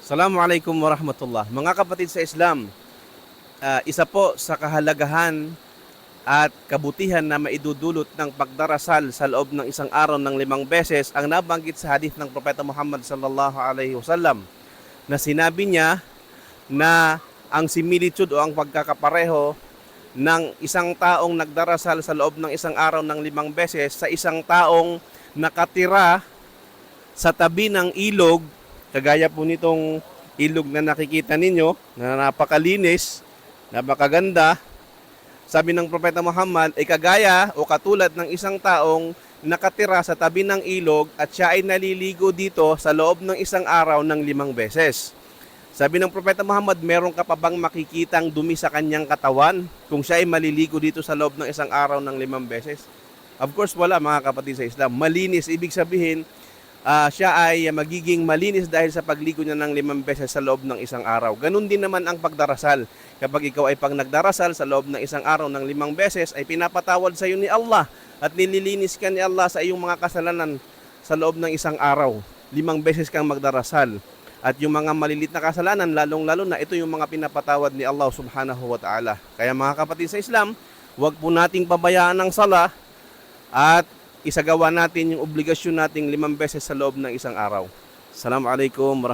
Assalamualaikum warahmatullah. Mga kapatid sa Islam, isa po sa kahalagahan at kabutihan na maidudulot ng pagdarasal sa loob ng isang araw ng 5 beses ang nabanggit sa hadith ng Propeta Muhammad sallallahu alaihi wasallam na sinabi niya na ang similitude o ang pagkakapareho ng isang taong nagdarasal sa loob ng isang araw ng 5 beses sa isang taong nakatira sa tabi ng ilog, kagaya po nitong ilog na nakikita ninyo na napakalinis, napakaganda. Sabi ng Propeta Muhammad ay kagaya o katulad ng isang taong nakatira sa tabi ng ilog at siya ay naliligo dito sa loob ng isang araw ng 5 beses. Sabi ng Propeta Muhammad, meron ka pa bang makikitang dumi sa kanyang katawan kung siya ay maliligo dito sa loob ng isang araw ng 5 beses? Of course, wala, mga kapatid sa Islam. Malinis, ibig sabihin, siya ay magiging malinis dahil sa pagligo niya ng 5 beses sa loob ng isang araw. Ganun din naman ang pagdarasal. Kapag ikaw ay pag nagdarasal sa loob ng isang araw ng 5 beses, ay pinapatawad sa iyo ni Allah at nililinis ka ni Allah sa iyong mga kasalanan sa loob ng isang araw. 5 beses kang magdarasal. At yung mga malilit na kasalanan, lalong-lalo na ito yung mga pinapatawad ni Allah subhanahu wa ta'ala. Kaya mga kapatid sa Islam, huwag po nating pabayaan ang sala at isagawa natin yung obligasyon nating 5 beses sa loob ng isang araw. Assalamualaikum warahmatullahi wabarakatuh.